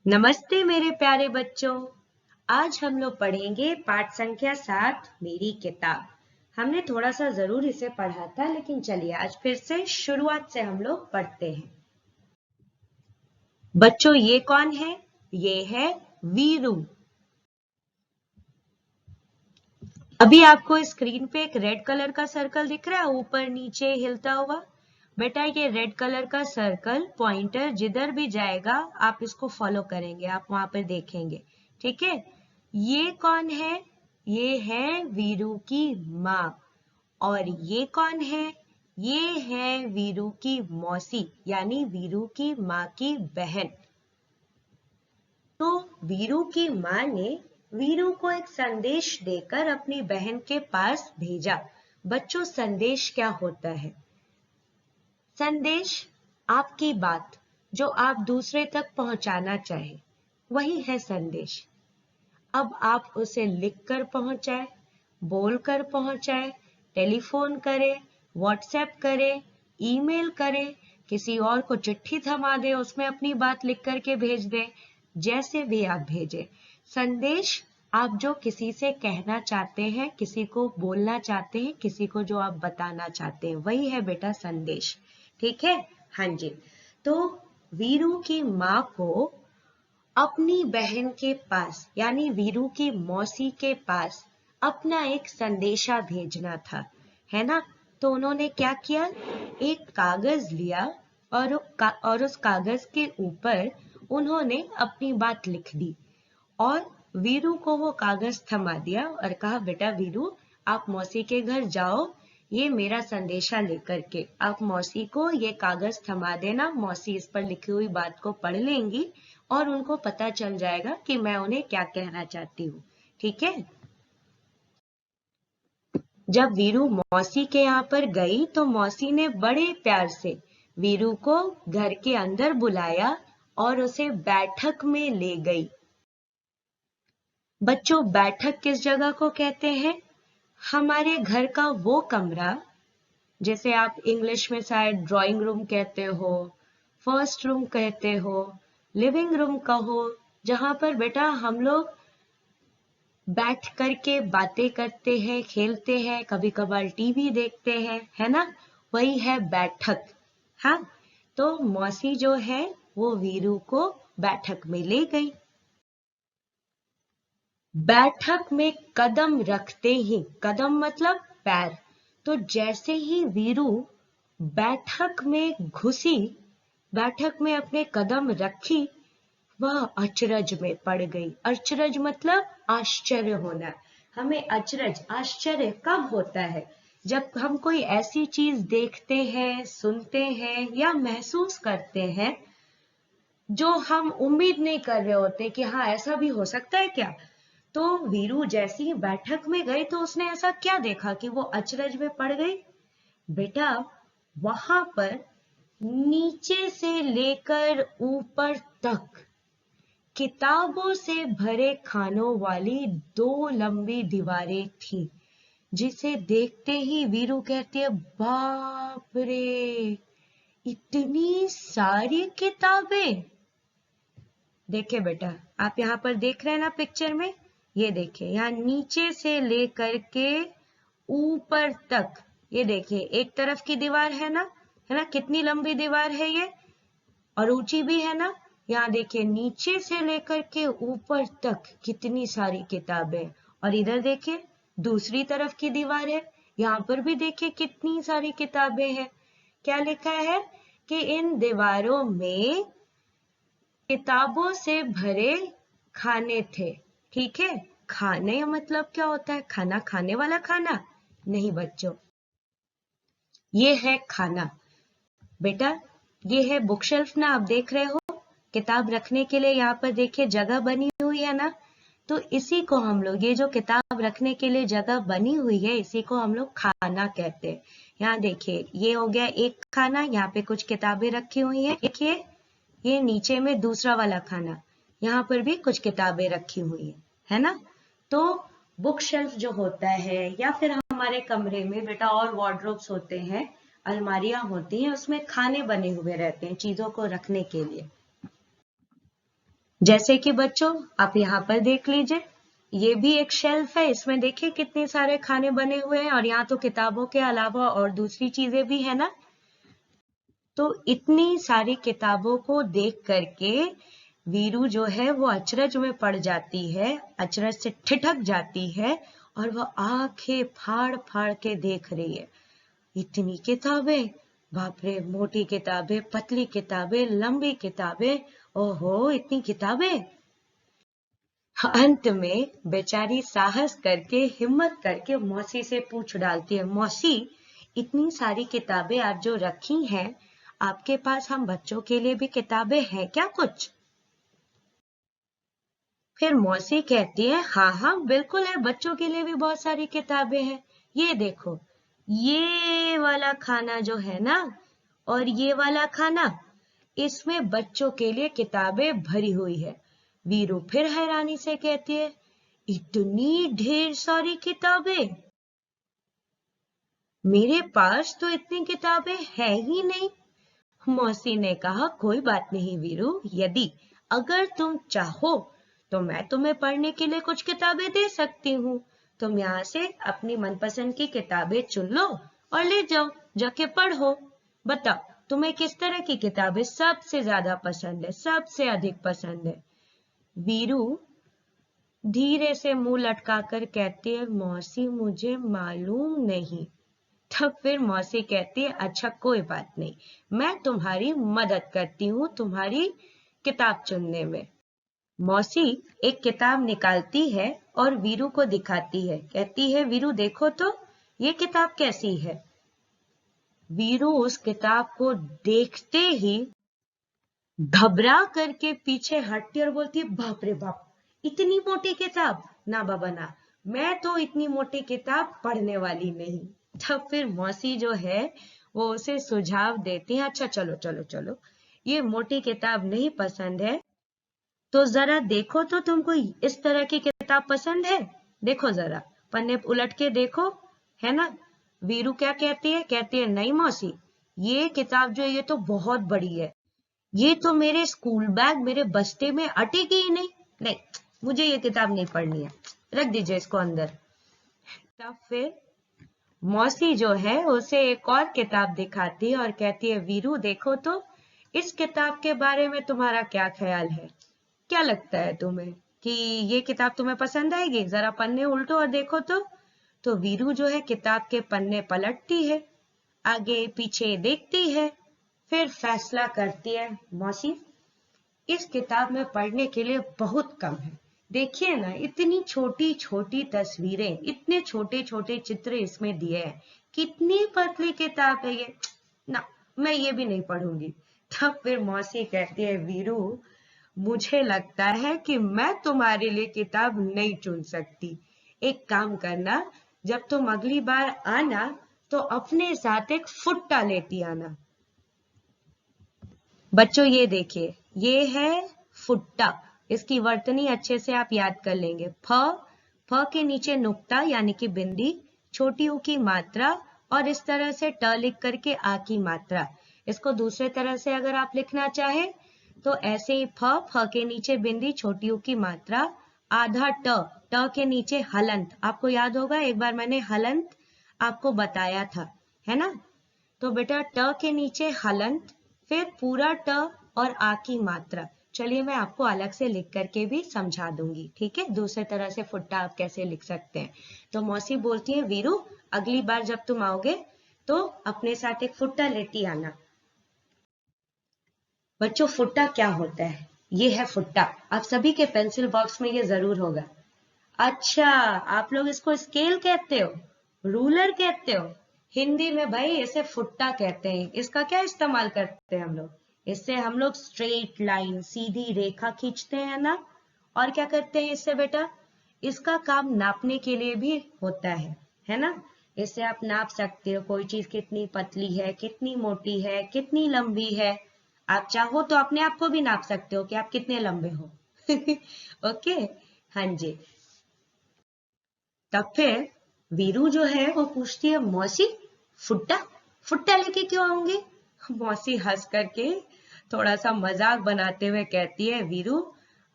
नमस्ते मेरे प्यारे बच्चों। आज हम लोग पढ़ेंगे पाठ संख्या 7 मेरी किताब। हमने थोड़ा सा जरूर इसे पढ़ा था, लेकिन चलिए आज फिर से शुरुआत से हम लोग पढ़ते हैं। बच्चों, ये कौन है? ये है वीरू। अभी आपको स्क्रीन पे एक रेड कलर का सर्कल दिख रहा है, ऊपर नीचे हिलता हुआ। बेटा, ये रेड कलर का सर्कल पॉइंटर जिधर भी जाएगा आप इसको फॉलो करेंगे, आप वहां पर देखेंगे। ठीक है। ये कौन है? ये है वीरू की माँ। और ये कौन है? ये है वीरू की मौसी, यानी वीरू की माँ की बहन। तो वीरू की माँ ने वीरू को एक संदेश देकर अपनी बहन के पास भेजा। बच्चों, संदेश क्या होता है? संदेश आपकी बात जो आप दूसरे तक पहुंचाना चाहे, वही है संदेश। अब आप उसे लिखकर पहुंचाए, बोलकर पहुंचाए, टेलीफोन करे, व्हाट्सएप करे, ईमेल करे, किसी और को चिट्ठी थमा दे, उसमें अपनी बात लिख करके भेज दे, जैसे भी आप भेजे। संदेश आप जो किसी से कहना चाहते हैं, किसी को बोलना चाहते हैं, किसी को जो आप बताना चाहते हैं, वही है बेटा संदेश। ठीक है? हाँ जी। तो वीरू की माँ को अपनी बहन के पास, यानी वीरू की मौसी के पास अपना एक संदेशा भेजना था, है ना? तो उन्होंने क्या किया? एक कागज लिया और उस कागज के ऊपर उन्होंने अपनी बात लिख दी और वीरू को वो कागज थमा दिया और कहा, बेटा वीरू, आप मौसी के घर जाओ, ये मेरा संदेशा लेकर के। आप मौसी को ये कागज थमा देना, मौसी इस पर लिखी हुई बात को पढ़ लेंगी और उनको पता चल जाएगा कि मैं उन्हें क्या कहना चाहती हूँ। ठीक है? जब वीरू मौसी के यहाँ पर गई तो मौसी ने बड़े प्यार से वीरू को घर के अंदर बुलाया और उसे बैठक में ले गई। बच्चों, बैठक किस जगह को कहते हैं? हमारे घर का वो कमरा, जैसे आप इंग्लिश में शायद ड्राइंग रूम कहते हो, फर्स्ट रूम कहते हो, लिविंग रूम कहो, जहां पर बेटा हम लोग बैठ करके बातें करते हैं, खेलते हैं, कभी कभार टीवी देखते हैं, है ना? वही है बैठक। हाँ, तो मौसी जो है वो वीरू को बैठक में ले गई। बैठक में कदम रखते ही, कदम मतलब पैर, तो जैसे ही वीरू बैठक में घुसी, बैठक में अपने कदम रखी, वह अचरज में पड़ गई। अचरज मतलब आश्चर्य होना। हमें अचरज, आश्चर्य कब होता है? जब हम कोई ऐसी चीज देखते हैं, सुनते हैं या महसूस करते हैं जो हम उम्मीद नहीं कर रहे होते कि हाँ ऐसा भी हो सकता है क्या। तो वीरू जैसी ही बैठक में गई तो उसने ऐसा क्या देखा कि वो अचरज में पड़ गई? बेटा, वहां पर नीचे से लेकर ऊपर तक किताबों से भरे खानों वाली 2 लंबी दीवारें थीं, जिसे देखते ही वीरू कहती है, बाप रे, इतनी सारी किताबें। देखिए बेटा, आप यहाँ पर देख रहे हैं ना पिक्चर में, ये देखिए यहाँ नीचे से लेकर के ऊपर तक, ये देखिए एक तरफ की दीवार है ना, कितनी लंबी दीवार है ये और ऊंची भी है ना। यहाँ देखिए नीचे से लेकर के ऊपर तक कितनी सारी किताबें, और इधर देखिए दूसरी तरफ की दीवार है, यहाँ पर भी देखिए कितनी सारी किताबें हैं। क्या लिखा है कि इन दीवारों में किताबों से भरे खाने थे। ठीक है? खाने मतलब क्या होता है? खाना खाने वाला खाना नहीं बच्चों, ये है खाना। बेटा, ये है बुक शेल्फ ना, आप देख रहे हो, किताब रखने के लिए यहाँ पर देखिए जगह बनी हुई है ना। तो इसी को हम लोग, ये जो किताब रखने के लिए जगह बनी हुई है, इसी को हम लोग खाना कहते हैं। यहाँ देखिए ये हो गया एक खाना, यहाँ पे कुछ किताबें रखी हुई हैं। देखिए ये नीचे में दूसरा वाला खाना, यहाँ पर भी कुछ किताबें रखी हुई है ना। तो बुक शेल्फ जो होता है, या फिर हमारे कमरे में बेटा और वार्डरोब्स होते हैं, अलमारियां होती हैं, उसमें खाने बने हुए रहते हैं चीजों को रखने के लिए। जैसे कि बच्चों आप यहाँ पर देख लीजिए, ये भी एक शेल्फ है, इसमें देखिए कितने सारे खाने बने हुए हैं और यहाँ तो किताबों के अलावा और दूसरी चीजें भी है ना। तो इतनी सारी किताबों को देख करके वीरू जो है वो अचरज में पड़ जाती है, अचरज से ठिठक जाती है और वो आंखें फाड़ फाड़ के देख रही है। इतनी किताबें, बाप रे, मोटी किताबें, पतली किताबें, लंबी किताबें, ओहो इतनी किताबें। अंत में बेचारी साहस करके, हिम्मत करके मौसी से पूछ डालती है, मौसी इतनी सारी किताबें आप जो रखी हैं, आपके पास हम बच्चों के लिए भी किताबें हैं क्या कुछ? फिर मौसी कहती है, हाँ हाँ बिल्कुल है, बच्चों के लिए भी बहुत सारी किताबें हैं। ये देखो, ये वाला खाना जो है ना और ये वाला खाना, इसमें बच्चों के लिए किताबें भरी हुई है। वीरू फिर हैरानी से कहती है, इतनी ढेर सारी किताबें, मेरे पास तो इतनी किताबें है ही नहीं। मौसी ने कहा, कोई बात नहीं वीरू, यदि अगर तुम चाहो तो मैं तुम्हें पढ़ने के लिए कुछ किताबें दे सकती हूँ। तुम यहाँ से अपनी मनपसंद की किताबें चुन लो और ले जाओ, जाके पढ़ो। बताओ तुम्हें किस तरह की किताबें सबसे ज्यादा पसंद है, सबसे अधिक पसंद है? वीरू धीरे से मुंह लटकाकर कहती है, मौसी मुझे मालूम नहीं। तब फिर मौसी कहती है, अच्छा कोई बात नहीं, मैं तुम्हारी मदद करती हूँ तुम्हारी किताब चुनने में। मौसी एक किताब निकालती है और वीरू को दिखाती है, कहती है, वीरू देखो तो ये किताब कैसी है? वीरू उस किताब को देखते ही घबरा करके पीछे हटती और बोलती है, बाप रे बाप, इतनी मोटी किताब, ना बाबा ना, मैं तो इतनी मोटी किताब पढ़ने वाली नहीं। तब फिर मौसी जो है वो उसे सुझाव देती है, अच्छा चलो चलो चलो, ये मोटी किताब नहीं पसंद है तो जरा देखो तो तुमको इस तरह की किताब पसंद है? देखो जरा पन्ने उलट के देखो, है ना? वीरू क्या कहती है? कहती है, नहीं मौसी, ये किताब जो है ये तो बहुत बड़ी है, ये तो मेरे स्कूल बैग, मेरे बस्ते में अटेगी ही नहीं। नहीं, मुझे ये किताब नहीं पढ़नी है, रख दीजिए इसको अंदर। तब फिर मौसी जो है उसे एक और किताब दिखाती है और कहती है, वीरू देखो तो इस किताब के बारे में तुम्हारा क्या ख्याल है? क्या लगता है तुम्हें कि ये किताब तुम्हें पसंद आएगी? जरा पन्ने उल्टो और देखो तो वीरू जो है किताब के पन्ने पलटती है, आगे पीछे देखती है, फिर फैसला करती है, मौसी इस किताब में पढ़ने के लिए बहुत कम है। देखिए ना, इतनी छोटी छोटी तस्वीरें, इतने छोटे छोटे चित्र इसमें दिए हैं, कितनी पतली किताब है ये, ना मैं ये भी नहीं पढ़ूंगी। तब फिर मौसी कहती है, वीरू मुझे लगता है कि मैं तुम्हारे लिए किताब नहीं चुन सकती। एक काम करना, जब तुम अगली बार आना तो अपने साथ एक फुट्टा लेती आना। बच्चों ये देखिए, ये है फुट्टा, इसकी वर्तनी अच्छे से आप याद कर लेंगे। फ के नीचे नुक्ता यानी कि बिंदी, छोटी ऊ की मात्रा और इस तरह से ट लिख करके आ की मात्रा। इसको दूसरे तरह से अगर आप लिखना चाहे तो ऐसे ही फ के नीचे बिंदी, छोटी ऊ की मात्रा, आधा ट के नीचे हलंत। आपको याद होगा एक बार मैंने हलंत आपको बताया था, है ना? तो बेटा ट के नीचे हलंत, फिर पूरा ट और आ की मात्रा। चलिए मैं आपको अलग से लिख करके भी समझा दूंगी, ठीक है? दूसरे तरह से फुट्टा आप कैसे लिख सकते हैं। तो मौसी बोलती है, वीरू अगली बार जब तुम आओगे तो अपने साथ एक फुट्टा लेती आना। बच्चों फुट्टा क्या होता है? ये है फुट्टा, आप सभी के पेंसिल बॉक्स में ये जरूर होगा। अच्छा, आप लोग इसको स्केल कहते हो, रूलर कहते हो? हिंदी में भाई इसे फुट्टा कहते हैं। इसका क्या इस्तेमाल करते हैं हम लोग? इससे हम लोग स्ट्रेट लाइन, सीधी रेखा खींचते हैं ना। और क्या करते हैं इससे बेटा? इसका काम नापने के लिए भी होता है ना? इससे आप नाप सकते हो कोई चीज कितनी पतली है, कितनी मोटी है, कितनी लंबी है। आप चाहो तो अपने आप को भी नाप सकते हो कि आप कितने लंबे हो। ओके, हाँ जी। तब फिर वीरू जो है वो पूछती है, मौसी फुट्टा फुट्टा लेके क्यों आऊंगी? मौसी हंस करके थोड़ा सा मजाक बनाते हुए कहती है, वीरू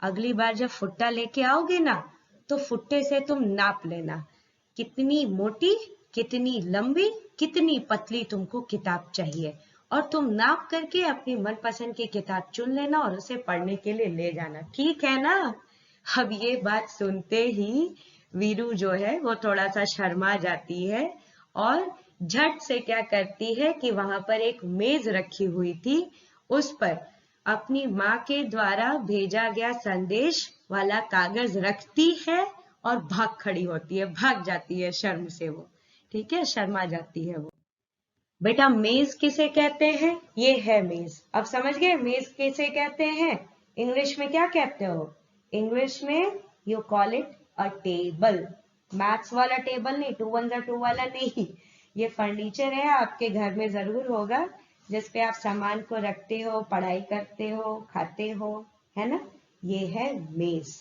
अगली बार जब फुट्टा लेके आओगे ना, तो फुट्टे से तुम नाप लेना कितनी मोटी, कितनी लंबी, कितनी पतली तुमको किताब चाहिए, और तुम नाप करके अपनी मनपसंद की किताब चुन लेना और उसे पढ़ने के लिए ले जाना, ठीक है ना। अब ये बात सुनते ही वीरू जो है वो थोड़ा सा शर्मा जाती है और झट से क्या करती है कि वहां पर एक मेज रखी हुई थी, उस पर अपनी माँ के द्वारा भेजा गया संदेश वाला कागज रखती है और भाग खड़ी होती है, भाग जाती है शर्म से वो, ठीक है, शर्मा जाती है वो। बेटा मेज किसे कहते हैं? ये है मेज। अब समझ गए मेज किसे कहते हैं? इंग्लिश में क्या कहते हो? इंग्लिश में you call it a table. Maths वाला टेबल नहीं, 2 1 2 वाला नहीं। ये फर्नीचर है, आपके घर में जरूर होगा, जिसपे आप सामान को रखते हो, पढ़ाई करते हो, खाते हो, है ना। ये है मेज।